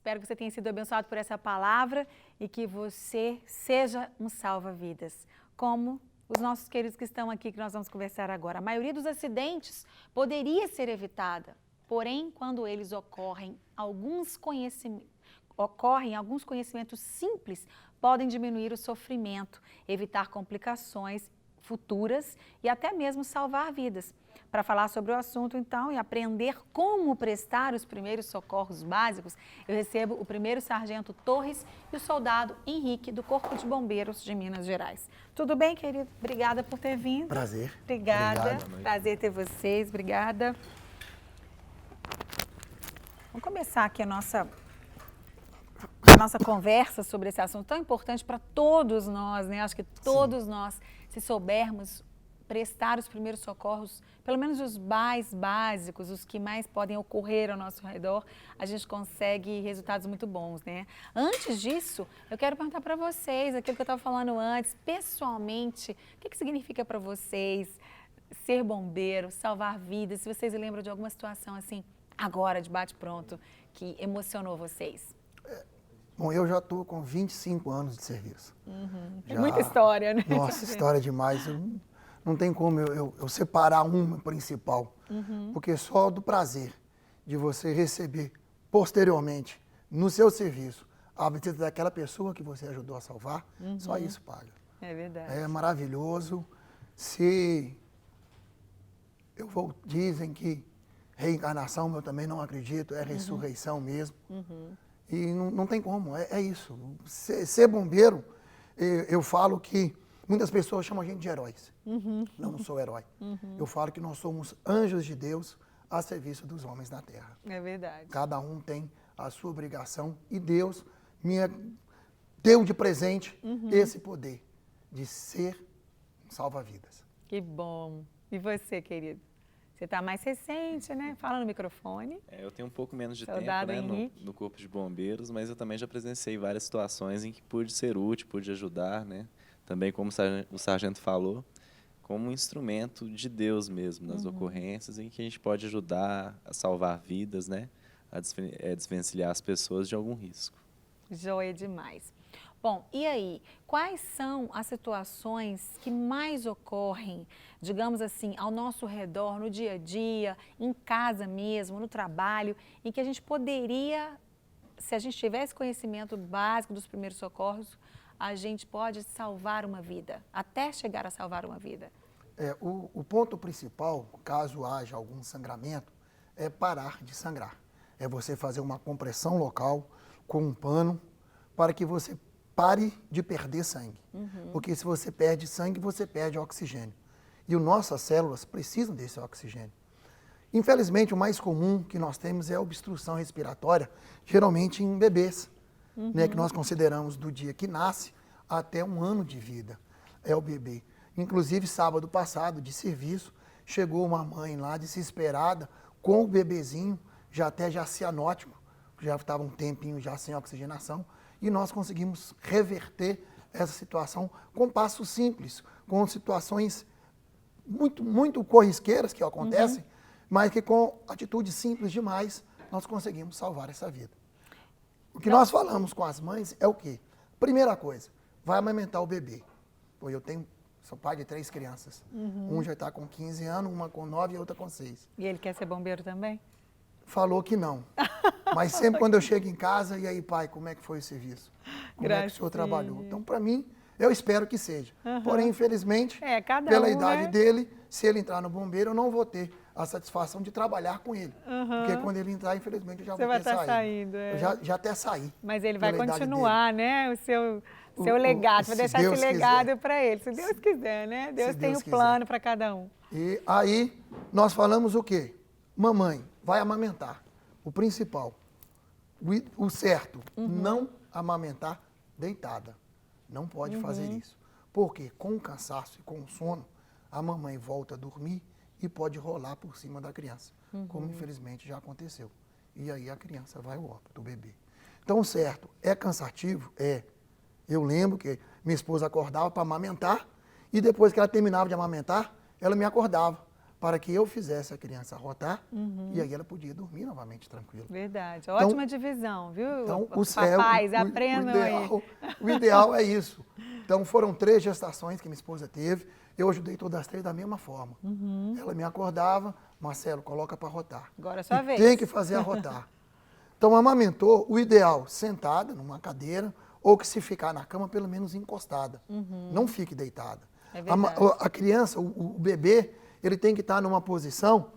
espero que você tenha sido abençoado por essa palavra e que você seja um salva-vidas, como os nossos queridos que estão aqui, que nós vamos conversar agora. A maioria dos acidentes poderia ser evitada, porém, quando eles ocorrem, alguns conhecimentos simples podem diminuir o sofrimento, evitar complicações futuras e até mesmo salvar vidas. Para falar sobre o assunto, então, e aprender como prestar os primeiros socorros básicos, eu recebo o primeiro sargento Torres e o soldado Henrique, do Corpo de Bombeiros de Minas Gerais. Tudo bem, querido? Obrigada por ter vindo. Prazer. Obrigada. Obrigado. Prazer ter vocês. Obrigada. Vamos começar aqui a nossa conversa sobre esse assunto tão importante para todos nós, né? Acho que todos nós, se soubermos prestar os primeiros socorros, pelo menos os mais básicos, os que mais podem ocorrer ao nosso redor, a gente consegue resultados muito bons, né? Antes disso, eu quero perguntar para vocês, aquilo que eu estava falando antes, pessoalmente, o que significa para vocês ser bombeiro, salvar vidas? Se vocês lembram de alguma situação assim, agora, de bate-pronto, que emocionou vocês? Bom, eu já estou com 25 anos de serviço. É muita história, né? Nossa, história demais. Não tem como eu separar uma principal, porque só do prazer de você receber posteriormente no seu serviço a visita daquela pessoa que você ajudou a salvar, só isso paga. É verdade. É maravilhoso. Dizem que reencarnação eu também não acredito, é ressurreição mesmo. E não tem como, é isso. Ser bombeiro, eu falo que muitas pessoas chamam a gente de heróis. Não sou herói. Eu falo que nós somos anjos de Deus a serviço dos homens na terra. É verdade. Cada um tem a sua obrigação e Deus me deu de presente esse poder de ser salva-vidas. Que bom. E você, querido? Você está mais recente, né? Fala no microfone. Eu tenho um pouco menos de Soldado tempo, né, Henrique. no Corpo de Bombeiros, mas eu também já presenciei várias situações em que pude ser útil, pude ajudar, né? Também, como o sargento falou, como um instrumento de Deus mesmo, nas ocorrências, em que a gente pode ajudar a salvar vidas, né? A desvencilhar as pessoas de algum risco. Joia demais. Bom, e aí, quais são as situações que mais ocorrem, digamos assim, ao nosso redor, no dia a dia, em casa mesmo, no trabalho, em que a gente poderia, se a gente tivesse conhecimento básico dos primeiros socorros, a gente pode salvar uma vida, até chegar a salvar uma vida? O ponto principal, caso haja algum sangramento, é parar de sangrar. É você fazer uma compressão local com um pano para que você pare de perder sangue. Porque se você perde sangue, você perde oxigênio. E as nossas células precisam desse oxigênio. Infelizmente, o mais comum que nós temos é a obstrução respiratória, geralmente em bebês, né, que nós consideramos do dia que nasce até 1 ano de vida. É o bebê. Inclusive, sábado passado, de serviço, chegou uma mãe lá desesperada com o bebezinho, já cianótico, já estava um tempinho já sem oxigenação, e nós conseguimos reverter essa situação com passos simples, com situações muito corriqueiras que acontecem, mas que com atitudes simples demais nós conseguimos salvar essa vida. O que nós falamos com as mães é o quê? Primeira coisa, vai amamentar o bebê. Pô, sou pai de 3 crianças. Um já está com 15 anos, uma com 9 e outra com 6. E ele quer ser bombeiro também? Falou que não. Mas sempre quando eu chego em casa, e aí, pai, como é que foi o serviço? Como é que o senhor trabalhou? Então, para mim, eu espero que seja. Porém, infelizmente, pela idade dele, se ele entrar no bombeiro, eu não vou ter a satisfação de trabalhar com ele. Porque quando ele entrar, infelizmente, eu já vou ter saído. Saindo, Eu já até saí. Mas ele vai continuar, né? O seu legado, vai deixar esse legado para ele, se Deus quiser, né? Deus tem um plano para cada um. E aí, nós falamos o quê? Mamãe, vai amamentar. O principal, o certo, não amamentar deitada. Não pode fazer isso. Porque com o cansaço e com o sono, a mamãe volta a dormir e pode rolar por cima da criança, como infelizmente já aconteceu. E aí a criança vai ao óbito, o bebê. Então, o certo, é cansativo? É. Eu lembro que minha esposa acordava para amamentar e depois que ela terminava de amamentar, ela me acordava para que eu fizesse a criança arrotar e aí ela podia dormir novamente tranquila. Verdade. Então, Ótima divisão, viu? Então, o céu, Papais, aprendam aí. o ideal é isso. Então, foram 3 gestações que minha esposa teve. Eu ajudei todas as 3 da mesma forma. Ela me acordava, Marcelo, coloca para rotar. Agora é sua vez. Tem que fazer a rotar. Então, amamentou, o ideal, sentada numa cadeira, ou que se ficar na cama, pelo menos encostada. Não fique deitada. É verdade. A criança, o bebê, ele tem que estar numa posição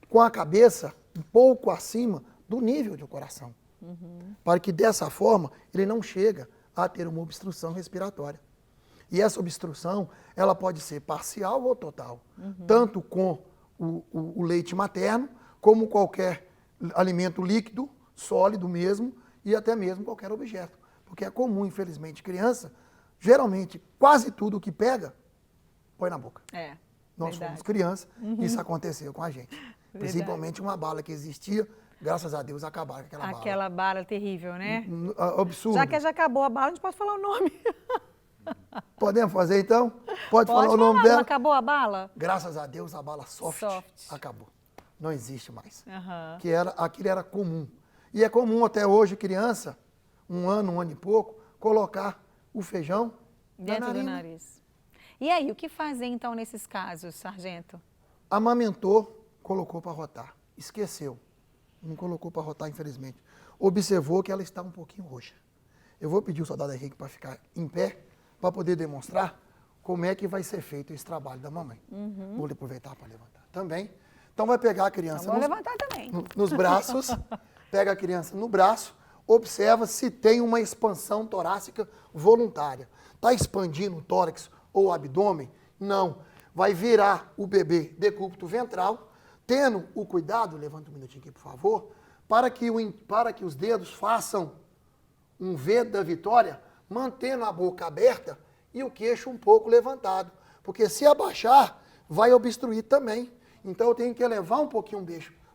com a cabeça um pouco acima do nível do coração. Para que dessa forma ele não chega a ter uma obstrução respiratória. E essa obstrução, ela pode ser parcial ou total. Tanto com o leite materno, como qualquer alimento líquido, sólido mesmo, e até mesmo qualquer objeto. Porque é comum, infelizmente, criança, geralmente, quase tudo que pega, põe na boca. Nós verdade. fomos criança, isso aconteceu com a gente. Principalmente uma bala que existia, graças a Deus acabaram com aquela bala. Aquela bala terrível, né? Absurdo. Já que já acabou a bala, a gente pode falar o nome. Podemos fazer então? Pode Pode falar o nome falar, dela? não acabou a bala? Graças a Deus a bala soft, Soft. acabou. Não existe mais. Aham. Aquilo era comum. E é comum até hoje, criança, 1 ano e pouco, colocar o feijão na Dentro do narina. nariz. E aí, o que fazer então nesses casos, sargento? Amamentou, colocou para rotar. Esqueceu. Não colocou para rotar, infelizmente. Observou que ela está um pouquinho roxa. Eu vou pedir o soldado Henrique para ficar em pé, para poder demonstrar como é que vai ser feito esse trabalho da mamãe. Vou aproveitar para levantar também. Então vai pegar a criança Vamos levantar também. nos braços, pega a criança no braço, observa se tem uma expansão torácica voluntária. Está expandindo o tórax ou o abdômen? Não. Vai virar o bebê decúbito ventral, tendo o cuidado, levanta um minutinho aqui, por favor, para que os dedos façam um V da vitória, mantendo a boca aberta e o queixo um pouco levantado. Porque se abaixar, vai obstruir também. Então eu tenho que elevar um pouquinho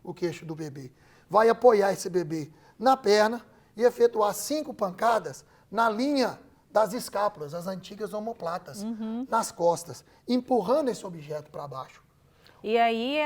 o queixo do bebê. Vai apoiar esse bebê na perna e efetuar 5 pancadas na linha das escápulas, as antigas omoplatas, nas costas, empurrando esse objeto para baixo. E aí,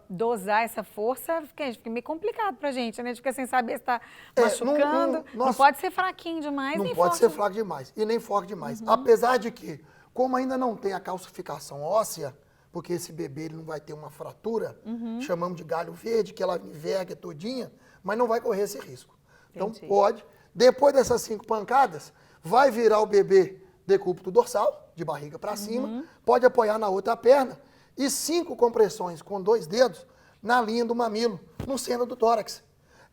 dosar essa força fica meio complicado pra gente, né? A gente fica sem saber se está machucando. Não pode ser fraquinho demais, não nem pode forte. ser fraco demais e nem forte demais. Apesar de que, como ainda não tem a calcificação óssea, porque esse bebê ele não vai ter uma fratura, chamamos de galho verde, que ela enverga todinha, mas não vai correr esse risco. Então Entendi. pode, depois dessas 5 pancadas, vai virar o bebê decúbito dorsal, de barriga para cima, pode apoiar na outra perna, e 5 compressões com 2 dedos na linha do mamilo, no centro do tórax.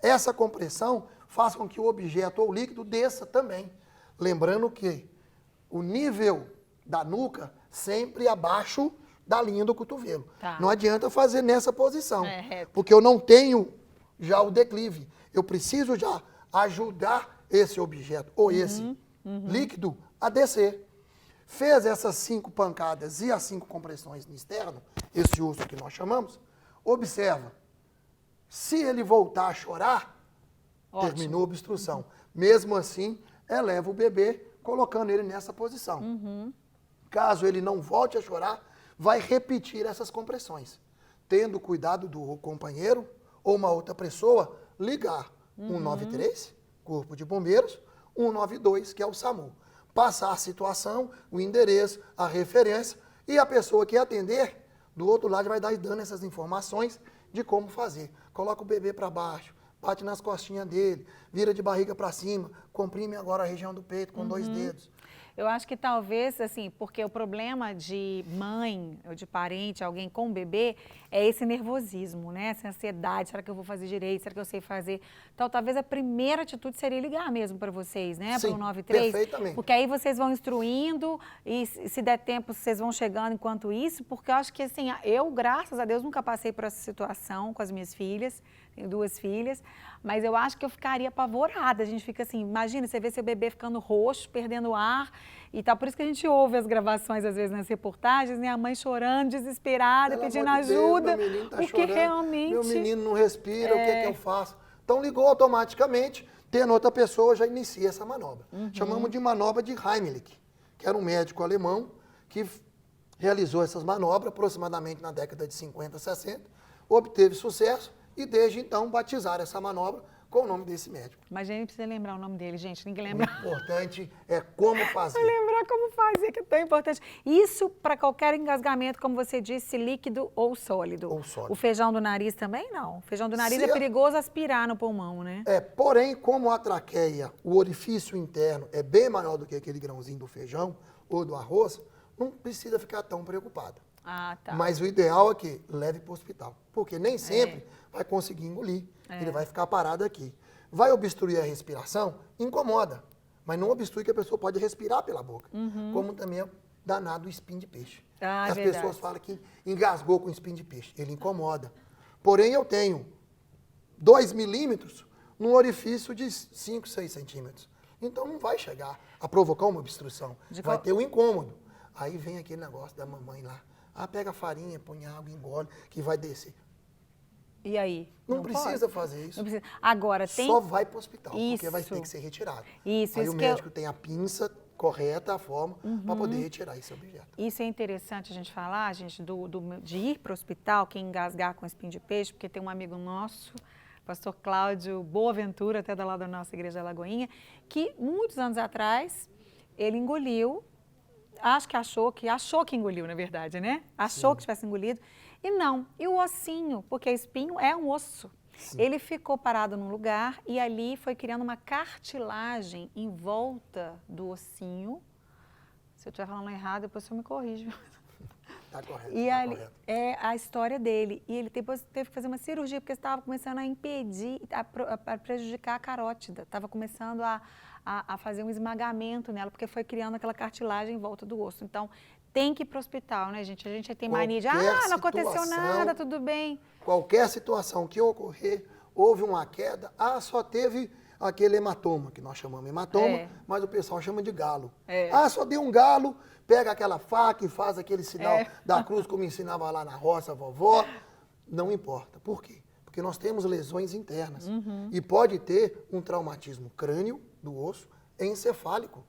Essa compressão faz com que o objeto ou líquido desça também. Lembrando que o nível da nuca sempre abaixo da linha do cotovelo. Tá. Não adianta fazer nessa posição, reto. porque eu não tenho já o declive. Eu preciso já ajudar esse objeto ou esse líquido a descer. Fez essas 5 pancadas e as 5 compressões no externo, esse uso que nós chamamos, observa. Se ele voltar a chorar, Ótimo. terminou a obstrução. Mesmo assim, eleva o bebê, colocando ele nessa posição. Caso ele não volte a chorar, vai repetir essas compressões. Tendo cuidado do companheiro ou uma outra pessoa, ligar 193, Corpo de Bombeiros, 192, que é o SAMU. Passar a situação, o endereço, a referência, e a pessoa que atender, do outro lado, vai dar dando essas informações de como fazer. Coloca o bebê para baixo, bate nas costinhas dele, vira de barriga para cima, comprime agora a região do peito com 2 dedos. Eu acho que talvez, assim, porque o problema de mãe ou de parente, alguém com bebê, é esse nervosismo, né? Essa ansiedade, será que eu vou fazer direito? Será que eu sei fazer? Então, talvez a primeira atitude seria ligar mesmo para vocês, né? Para Sim, o 93. perfeitamente. Porque aí vocês vão instruindo e se der tempo, vocês vão chegando enquanto isso, porque eu acho que, assim, eu, graças a Deus, nunca passei por essa situação com as minhas filhas, tenho 2 filhas, mas eu acho que eu ficaria apavorada. A gente fica assim, imagina, você vê seu bebê ficando roxo, perdendo ar e tal. Por isso que a gente ouve as gravações, às vezes, nas reportagens, né? A mãe chorando, desesperada, Pelo pedindo amor de Deus, ajuda, meu menino tá porque chorando, realmente... meu menino não respira, o que é que eu faço? Então ligou automaticamente, tendo outra pessoa, já inicia essa manobra. Chamamos de manobra de Heimlich, que era um médico alemão que realizou essas manobras aproximadamente na década de 50, 60, obteve sucesso e desde então batizaram essa manobra com o nome desse médico. Mas a gente precisa lembrar o nome dele, gente. Ninguém O lembra. importante é como fazer. Lembrar como fazer, que é tão importante. Isso para qualquer engasgamento, como você disse, líquido ou sólido. Ou sólido. O feijão do nariz também não. O feijão do nariz Se é perigoso aspirar no pulmão, né? Porém, como a traqueia, o orifício interno é bem maior do que aquele grãozinho do feijão ou do arroz, não precisa ficar tão preocupado. Ah, tá. Mas o ideal é que leve para o hospital, porque nem sempre vai conseguir engolir, ele vai ficar parado aqui. Vai obstruir a respiração? Incomoda, mas não obstrui que a pessoa pode respirar pela boca, como também é danado o espinho de peixe. Ah, As verdade. pessoas falam que engasgou com espinho de peixe, ele incomoda. Porém, eu tenho 2 milímetros num orifício de 5, 6 centímetros. Então não vai chegar a provocar uma obstrução, vai ter um incômodo. Aí vem aquele negócio da mamãe lá. Ah, pega a farinha, põe água, engole, que vai descer. E aí? Não precisa pode? fazer isso. Não precisa. Agora, tem... Só vai para o hospital, porque vai Isso. ter que ser retirado. Isso, Aí isso o que eu- médico tem a pinça correta, a forma, para poder retirar esse objeto. Isso é interessante a gente falar, gente, de ir para o hospital, quem engasgar com espinho de peixe, porque tem um amigo nosso, pastor Cláudio Boaventura, até da lá da nossa igreja Lagoinha, que muitos anos atrás, ele engoliu, achou que engoliu, na verdade, né? Achou que tivesse engolido, e não. E o ossinho, porque espinho é um osso. Ele ficou parado num lugar e ali foi criando uma cartilagem em volta do ossinho. Se eu estiver falando errado, depois você me corrige. Tá correto, E tá ali correto. é a história dele. E ele depois teve que fazer uma cirurgia, porque estava começando a impedir, a prejudicar a carótida. Estava começando a fazer um esmagamento nela, porque foi criando aquela cartilagem em volta do osso. Então, tem que ir para o hospital, né, gente? A gente tem mania de, Qualquer não aconteceu situação- nada, tudo bem. Qualquer situação que ocorrer, houve uma queda, só teve aquele hematoma, que nós chamamos hematoma, mas o pessoal chama de galo. Só deu um galo, pega aquela faca e faz aquele sinal da cruz, como ensinava lá na roça, a vovó. Não importa. Por quê? Porque nós temos lesões internas. E pode ter um traumatismo crânio do osso encefálico.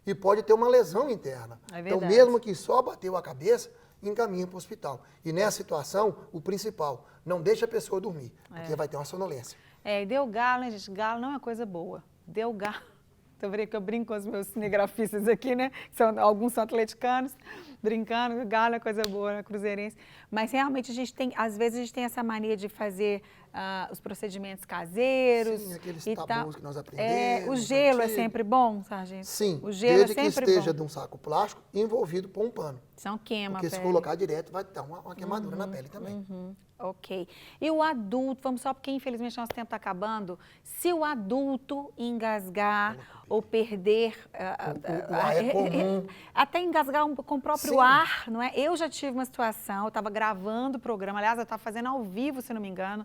E pode ter uma lesão interna. É Então, verdade. mesmo que só bateu a cabeça, encaminha para o hospital. E nessa situação, o principal, não deixa a pessoa dormir, porque vai ter uma sonolência. E deu galo, né, gente? Galo não é coisa boa. Deu galo. Então, que eu brinco com os meus cinegrafistas aqui, né? Alguns são atleticanos, brincando, galo é coisa boa, né? Cruzeirense. Mas realmente às vezes a gente tem essa mania de fazer os procedimentos caseiros. Sim, aqueles e tabus tal. que nós aprendemos, O gelo é antigo. sempre bom, sargento? Sim, O gelo desde é que sempre esteja bom. de um saco plástico envolvido por um pano. Senão queima Porque a se pele. colocar direto, vai dar uma queimadura na pele também. Ok. E o adulto, vamos só porque infelizmente nosso tempo está acabando, se o adulto engasgar ou perder, O ar é comum. até engasgar com o próprio Sim. ar, não é? Eu já tive uma situação, eu estava gravando o programa, aliás, eu estava fazendo ao vivo, se não me engano,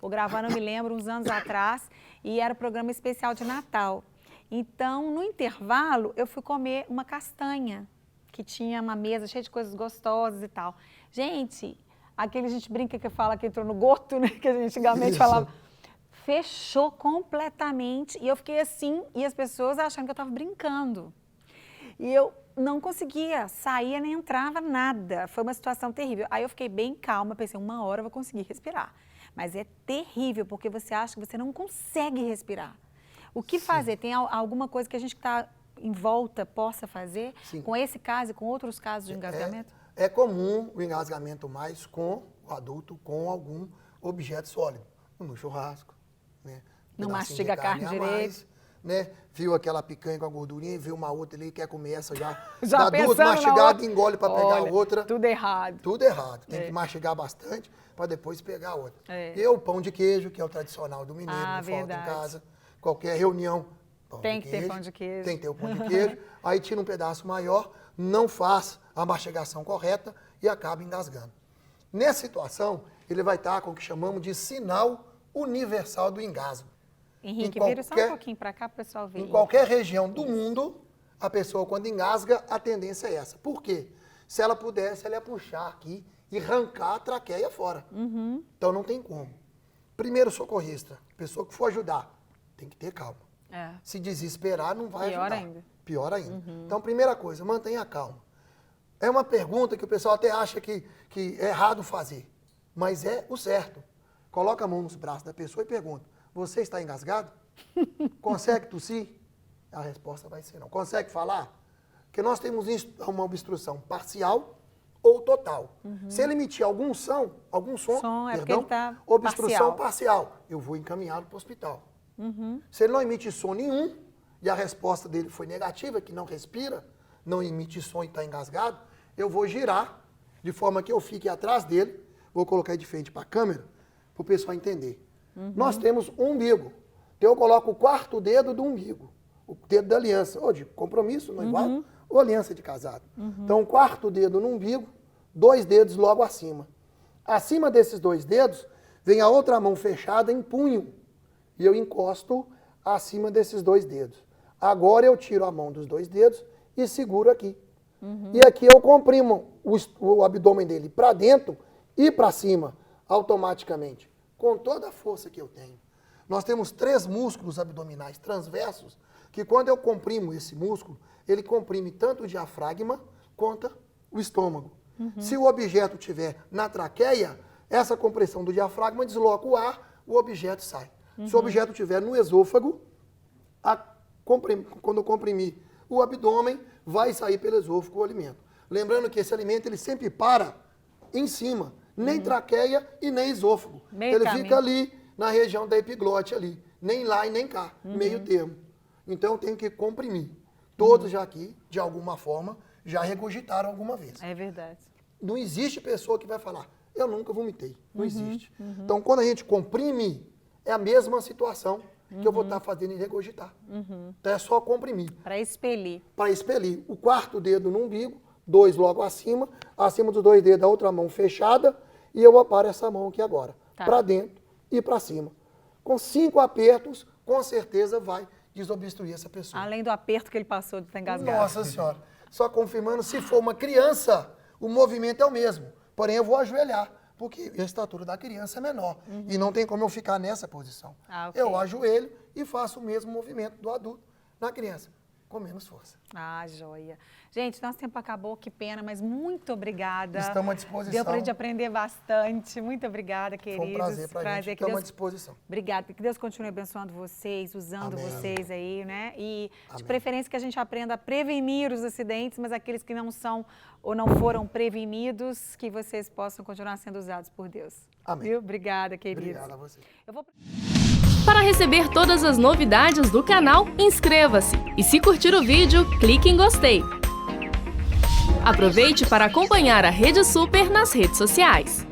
ou gravando, eu me lembro, uns anos atrás, e era um programa especial de Natal. Então, no intervalo, eu fui comer uma castanha, que tinha uma mesa cheia de coisas gostosas e tal. Gente, aquele a gente brinca que fala que entrou no goto, né? Que a gente antigamente Isso. falava. Fechou completamente e eu fiquei assim e as pessoas achando que eu estava brincando. E eu não conseguia, saía nem entrava nada. Foi uma situação terrível. Aí eu fiquei bem calma, pensei, 1 hora eu vou conseguir respirar. Mas é terrível porque você acha que você não consegue respirar. O que fazer? Tem alguma coisa que a gente que está em volta possa fazer Sim. com esse caso e com outros casos de engasgamento? É comum o engasgamento mais com o adulto com algum objeto sólido. No churrasco, né? Não Pedacinho mastiga de a carne a direito. mais, né? Viu aquela picanha com a gordurinha e viu uma outra ali, quer comer essa já. Já dá 2 pensando na mastigadas, outra. engole para pegar Olha, a outra. tudo errado. Tudo errado. Tem que mastigar bastante para depois pegar a outra. É. E o pão de queijo, que é o tradicional do mineiro, não falta em verdade. casa. Qualquer reunião, pão Tem de que queijo. ter pão de queijo. Tem que ter o pão de queijo. Aí tira um pedaço maior, não faz a mastigação correta e acaba engasgando. Nessa situação, ele vai estar com o que chamamos de sinal universal do engasgo. Henrique, Em vira só um qualquer- pouquinho para cá para o pessoal ver. Em qualquer região do mundo, a pessoa quando engasga, a tendência é essa. Por quê? Se ela pudesse, ela ia puxar aqui e arrancar a traqueia fora. Então não tem como. Primeiro socorrista, pessoa que for ajudar, tem que ter calma. Se desesperar, não vai Pior ajudar. ainda. Pior ainda. Então, primeira coisa, mantenha a calma. É uma pergunta que o pessoal até acha que é errado fazer, mas é o certo. Coloca a mão nos braços da pessoa e pergunta, você está engasgado? Consegue tossir? A resposta vai ser não. Consegue falar? Porque nós temos uma obstrução parcial ou total. Se ele emitir algum som, É porque ele tá obstrução parcial, eu vou encaminhá-lo para o hospital. Se ele não emite som nenhum, e a resposta dele foi negativa, que não respira, não emite som e está engasgado, eu vou girar, de forma que eu fique atrás dele, vou colocar ele de frente para a câmera, para o pessoal entender. Nós temos um umbigo, então eu coloco o quarto dedo do umbigo, o dedo da aliança, ou de compromisso, noivado, ou aliança de casado. Então, o quarto dedo no umbigo, 2 dedos logo acima. Acima desses 2 dedos, vem a outra mão fechada em punho, e eu encosto acima desses 2 dedos. Agora eu tiro a mão dos 2 dedos e seguro aqui. E aqui eu comprimo o abdômen dele para dentro e para cima, automaticamente, com toda a força que eu tenho. Nós temos 3 músculos abdominais transversos, que quando eu comprimo esse músculo, ele comprime tanto o diafragma quanto o estômago. Se o objeto estiver na traqueia, essa compressão do diafragma desloca o ar, o objeto sai. Se o objeto estiver no esôfago, quando eu comprimir o abdômen, vai sair pelo esôfago o alimento. Lembrando que esse alimento ele sempre para em cima, nem traqueia e nem esôfago. Ele fica ali na região da epiglote ali, nem lá e nem cá, meio termo. Então eu tenho que comprimir. Todos já aqui, de alguma forma, já regurgitaram alguma vez. É verdade. Não existe pessoa que vai falar, eu nunca vomitei. Não existe. Então quando a gente comprime, é a mesma situação que eu vou estar fazendo em regurgitar. Então é só comprimir. Para expelir. Para expelir. O quarto dedo no umbigo, 2 logo acima dos 2 dedos a outra mão fechada, e eu aparo essa mão aqui agora. Para dentro e para cima. Com 5 apertos, com certeza vai desobstruir essa pessoa. Além do aperto que ele passou de estar engasgado. Nossa Senhora. Só confirmando, se for uma criança, o movimento é o mesmo. Porém, eu vou ajoelhar, porque a estatura da criança é menor. E não tem como eu ficar nessa posição. Okay. Eu ajoelho e faço o mesmo movimento do adulto na criança, com menos força. Joia. Gente, nosso tempo acabou, que pena, mas muito obrigada. Estamos à disposição. Deu para a gente aprender bastante. Muito obrigada, queridos. Foi um prazer para a gente. Estamos à disposição. Obrigada. Que Deus continue abençoando vocês, usando vocês aí, né? E de preferência que a gente aprenda a prevenir os acidentes, mas aqueles que não são ou não foram prevenidos, que vocês possam continuar sendo usados por Deus. Amém. Viu? Obrigada, queridos. Obrigada a você. Para receber todas as novidades do canal, inscreva-se. E se curtir o vídeo, clique em gostei. Aproveite para acompanhar a Rede Super nas redes sociais.